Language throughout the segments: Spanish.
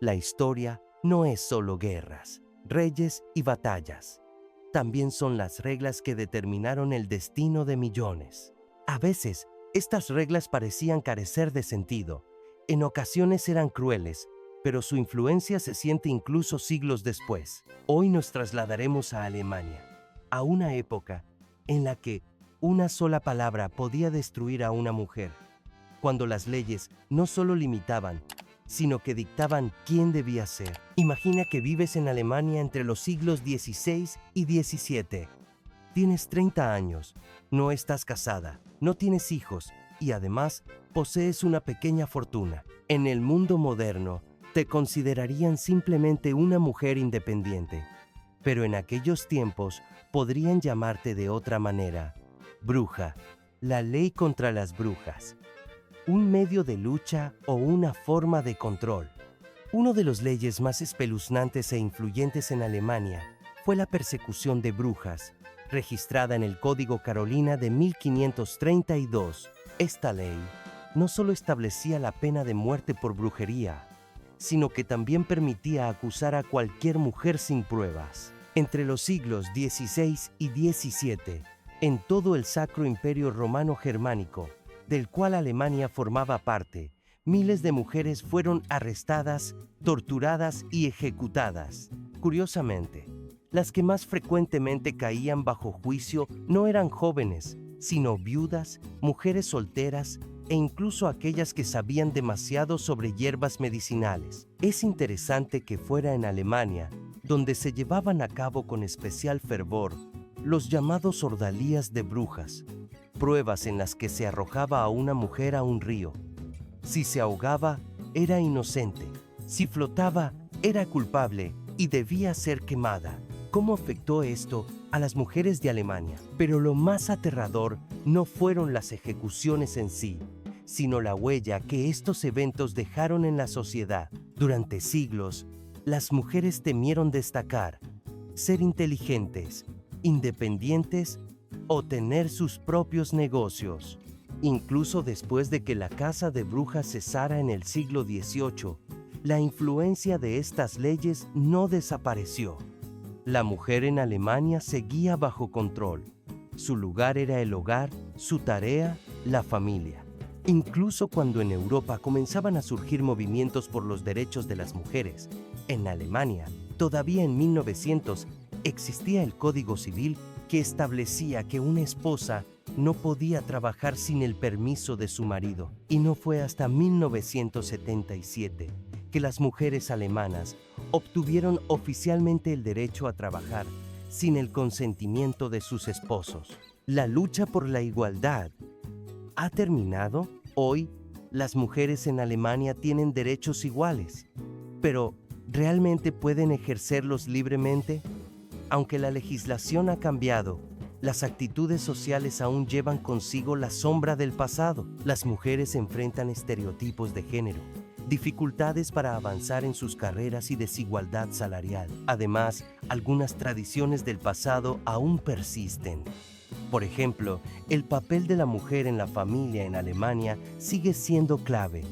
La historia no es solo guerras, reyes y batallas. También son las reglas que determinaron el destino de millones. A veces, estas reglas parecían carecer de sentido. En ocasiones eran crueles, pero su influencia se siente incluso siglos después. Hoy nos trasladaremos a Alemania, a una época en la que una sola palabra podía destruir a una mujer, cuando las leyes no solo limitaban, sino que dictaban quién debía ser. Imagina que vives en Alemania entre los siglos XVI y XVII. Tienes 30 años, no estás casada, no tienes hijos y además posees una pequeña fortuna. En el mundo moderno, te considerarían simplemente una mujer independiente, pero en aquellos tiempos podrían llamarte de otra manera: bruja, la ley contra las brujas, un medio de lucha o una forma de control. Uno de los leyes más espeluznantes e influyentes en Alemania fue la persecución de brujas, registrada en el Código Carolina de 1532. Esta ley no solo establecía la pena de muerte por brujería, sino que también permitía acusar a cualquier mujer sin pruebas. Entre los siglos XVI y XVII, en todo el Sacro Imperio Romano Germánico, del cual Alemania formaba parte, miles de mujeres fueron arrestadas, torturadas y ejecutadas. Curiosamente, las que más frecuentemente caían bajo juicio no eran jóvenes, sino viudas, mujeres solteras e incluso aquellas que sabían demasiado sobre hierbas medicinales. Es interesante que fuera en Alemania, donde se llevaban a cabo con especial fervor los llamados ordalías de brujas, pruebas en las que se arrojaba a una mujer a un río. Si se ahogaba, era inocente. Si flotaba, era culpable y debía ser quemada. ¿Cómo afectó esto a las mujeres de Alemania? Pero lo más aterrador no fueron las ejecuciones en sí, sino la huella que estos eventos dejaron en la sociedad. Durante siglos, las mujeres temieron destacar, ser inteligentes, independientes o tener sus propios negocios. Incluso después de que la caza de brujas cesara en el siglo XVIII, la influencia de estas leyes no desapareció. La mujer en Alemania seguía bajo control. Su lugar era el hogar, su tarea, la familia. Incluso cuando en Europa comenzaban a surgir movimientos por los derechos de las mujeres, en Alemania, todavía en 1900, existía el Código Civil que establecía que una esposa no podía trabajar sin el permiso de su marido. Y no fue hasta 1977 que las mujeres alemanas obtuvieron oficialmente el derecho a trabajar sin el consentimiento de sus esposos. La lucha por la igualdad ¿ha terminado? Hoy, las mujeres en Alemania tienen derechos iguales, pero ¿realmente pueden ejercerlos libremente? Aunque la legislación ha cambiado, las actitudes sociales aún llevan consigo la sombra del pasado. Las mujeres enfrentan estereotipos de género, dificultades para avanzar en sus carreras y desigualdad salarial. Además, algunas tradiciones del pasado aún persisten. Por ejemplo, el papel de la mujer en la familia en Alemania sigue siendo clave,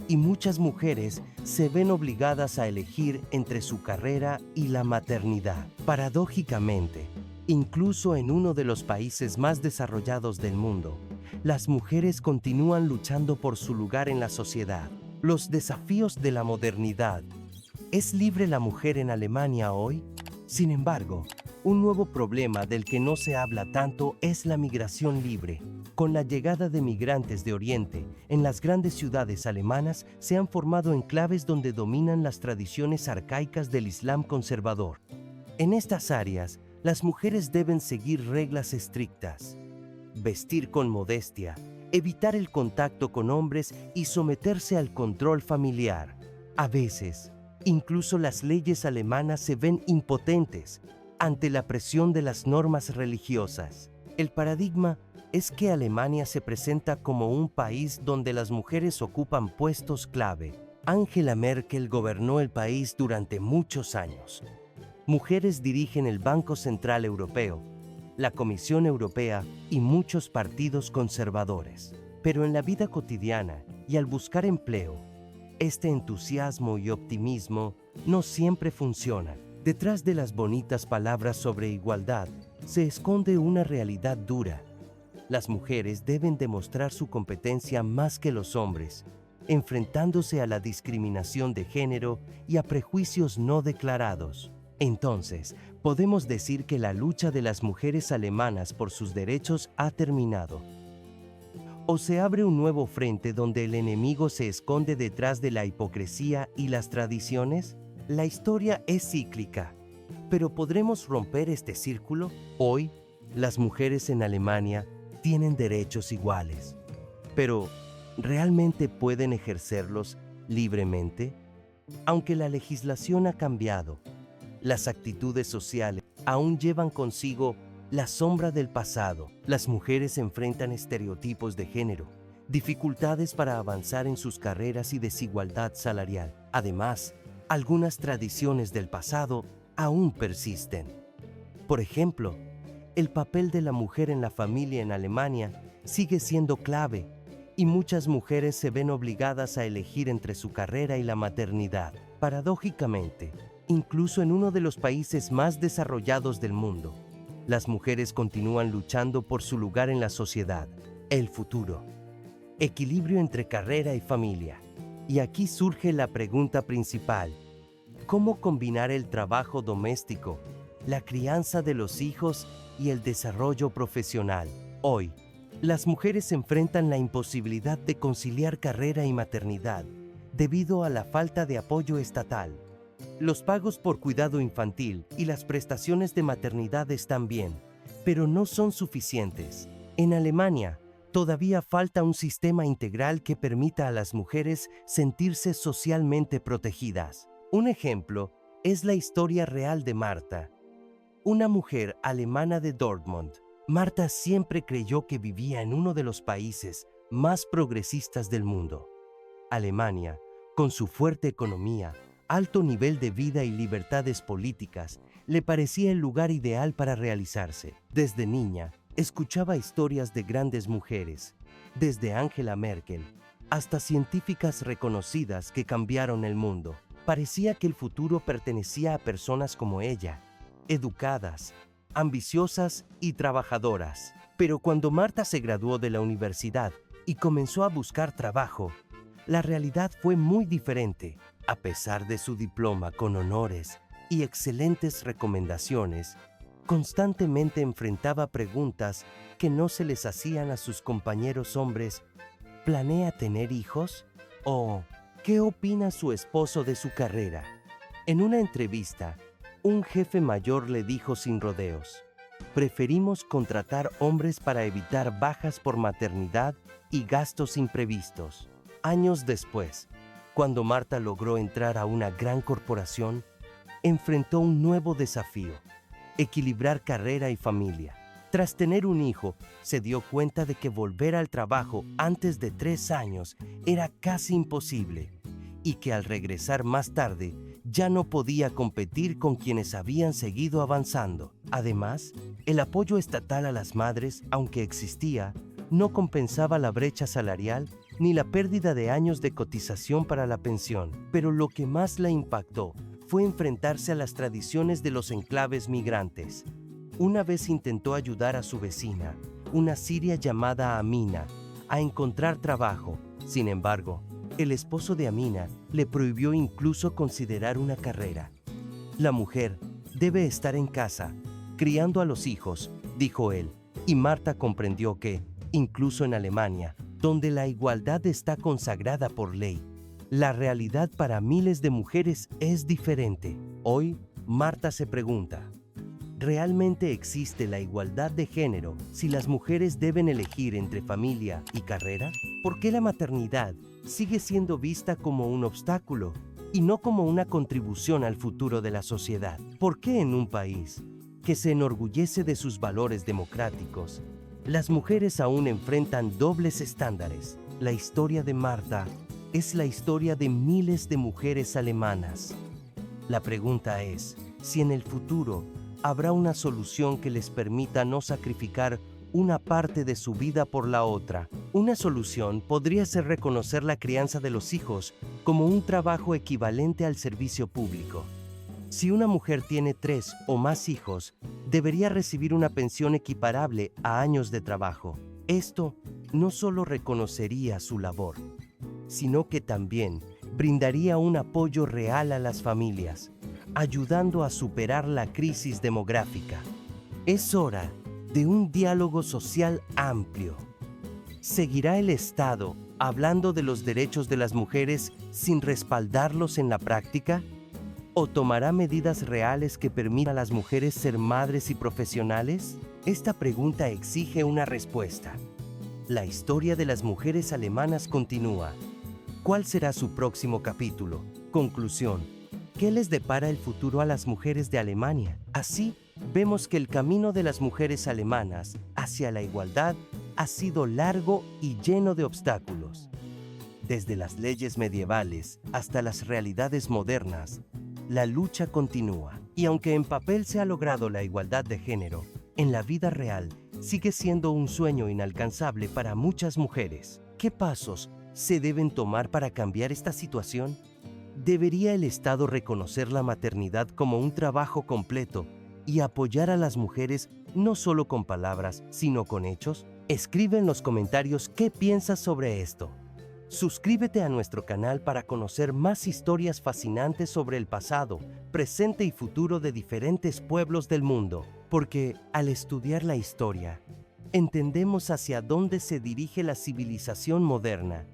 y muchas mujeres se ven obligadas a elegir entre su carrera y la maternidad. Paradójicamente, incluso en uno de los países más desarrollados del mundo, las mujeres continúan luchando por su lugar en la sociedad. Los desafíos de la modernidad. ¿Es libre la mujer en Alemania hoy? Sin embargo, un nuevo problema del que no se habla tanto es la migración libre. Con la llegada de migrantes de Oriente, en las grandes ciudades alemanas se han formado enclaves donde dominan las tradiciones arcaicas del Islam conservador. En estas áreas, las mujeres deben seguir reglas estrictas, vestir con modestia, evitar el contacto con hombres y someterse al control familiar. A veces, incluso las leyes alemanas se ven impotentes ante la presión de las normas religiosas. El paradigma es que Alemania se presenta como un país donde las mujeres ocupan puestos clave. Angela Merkel gobernó el país durante muchos años. Mujeres dirigen el Banco Central Europeo, la Comisión Europea y muchos partidos conservadores. Pero en la vida cotidiana y al buscar empleo, Este entusiasmo y optimismo no siempre funcionan. Detrás de las bonitas palabras sobre igualdad se esconde una realidad dura. Las mujeres deben demostrar su competencia más que los hombres, enfrentándose a la discriminación de género y a prejuicios no declarados. Entonces, podemos decir que la lucha de las mujeres alemanas por sus derechos ha terminado. ¿O se abre un nuevo frente donde el enemigo se esconde detrás de la hipocresía y las tradiciones? La historia es cíclica, pero ¿podremos romper este círculo? Hoy, las mujeres en Alemania tienen derechos iguales, pero ¿realmente pueden ejercerlos libremente? Aunque la legislación ha cambiado, las actitudes sociales aún llevan consigo la sombra del pasado. Las mujeres enfrentan estereotipos de género, dificultades para avanzar en sus carreras y desigualdad salarial. Además, algunas tradiciones del pasado aún persisten. Por ejemplo, el papel de la mujer en la familia en Alemania sigue siendo clave y muchas mujeres se ven obligadas a elegir entre su carrera y la maternidad. Paradójicamente, incluso en uno de los países más desarrollados del mundo, las mujeres continúan luchando por su lugar en la sociedad. El futuro. Equilibrio entre carrera y familia. Y aquí surge la pregunta principal: ¿cómo combinar el trabajo doméstico, la crianza de los hijos y el desarrollo profesional? Hoy, las mujeres enfrentan la imposibilidad de conciliar carrera y maternidad debido a la falta de apoyo estatal. Los pagos por cuidado infantil y las prestaciones de maternidad están bien, pero no son suficientes. En Alemania, todavía falta un sistema integral que permita a las mujeres sentirse socialmente protegidas. Un ejemplo es la historia real de Marta, una mujer alemana de Dortmund. Marta siempre creyó que vivía en uno de los países más progresistas del mundo. Alemania, con su fuerte economía, alto nivel de vida y libertades políticas, le parecía el lugar ideal para realizarse. Desde niña, escuchaba historias de grandes mujeres, desde Angela Merkel hasta científicas reconocidas que cambiaron el mundo. Parecía que el futuro pertenecía a personas como ella, educadas, ambiciosas y trabajadoras. Pero cuando Marta se graduó de la universidad y comenzó a buscar trabajo, la realidad fue muy diferente. A pesar de su diploma con honores y excelentes recomendaciones, constantemente enfrentaba preguntas que no se les hacían a sus compañeros hombres. ¿Planea tener hijos? ¿O qué opina su esposo de su carrera? En una entrevista, un jefe mayor le dijo sin rodeos: preferimos contratar hombres para evitar bajas por maternidad y gastos imprevistos. Años después, cuando Marta logró entrar a una gran corporación, enfrentó un nuevo desafío: equilibrar carrera y familia. Tras tener un hijo, se dio cuenta de que volver al trabajo antes de 3 años era casi imposible y que al regresar más tarde ya no podía competir con quienes habían seguido avanzando. Además, el apoyo estatal a las madres, aunque existía, no compensaba la brecha salarial ni la pérdida de años de cotización para la pensión. Pero lo que más la impactó fue enfrentarse a las tradiciones de los enclaves migrantes. Una vez intentó ayudar a su vecina, una siria llamada Amina, a encontrar trabajo. Sin embargo, el esposo de Amina le prohibió incluso considerar una carrera. La mujer debe estar en casa, criando a los hijos, dijo él, y Marta comprendió que, incluso en Alemania, donde la igualdad está consagrada por ley, la realidad para miles de mujeres es diferente. Hoy, Marta se pregunta: ¿realmente existe la igualdad de género si las mujeres deben elegir entre familia y carrera? ¿Por qué la maternidad sigue siendo vista como un obstáculo y no como una contribución al futuro de la sociedad? ¿Por qué en un país que se enorgullece de sus valores democráticos, las mujeres aún enfrentan dobles estándares? La historia de Marta es la historia de miles de mujeres alemanas. La pregunta es si en el futuro habrá una solución que les permita no sacrificar una parte de su vida por la otra. Una solución podría ser reconocer la crianza de los hijos como un trabajo equivalente al servicio público. Si una mujer tiene 3 o más hijos, debería recibir una pensión equiparable a años de trabajo. Esto no solo reconocería su labor, sino que también brindaría un apoyo real a las familias, ayudando a superar la crisis demográfica. Es hora de un diálogo social amplio. ¿Seguirá el Estado hablando de los derechos de las mujeres sin respaldarlos en la práctica? ¿O tomará medidas reales que permitan a las mujeres ser madres y profesionales? Esta pregunta exige una respuesta. La historia de las mujeres alemanas continúa. ¿Cuál será su próximo capítulo? Conclusión. ¿Qué les depara el futuro a las mujeres de Alemania? Así, vemos que el camino de las mujeres alemanas hacia la igualdad ha sido largo y lleno de obstáculos. Desde las leyes medievales hasta las realidades modernas, la lucha continúa. Y aunque en papel se ha logrado la igualdad de género, en la vida real sigue siendo un sueño inalcanzable para muchas mujeres. ¿Qué pasos se deben tomar para cambiar esta situación? ¿Debería el Estado reconocer la maternidad como un trabajo completo y apoyar a las mujeres no solo con palabras, sino con hechos? Escribe en los comentarios qué piensas sobre esto. Suscríbete a nuestro canal para conocer más historias fascinantes sobre el pasado, presente y futuro de diferentes pueblos del mundo, porque al estudiar la historia, entendemos hacia dónde se dirige la civilización moderna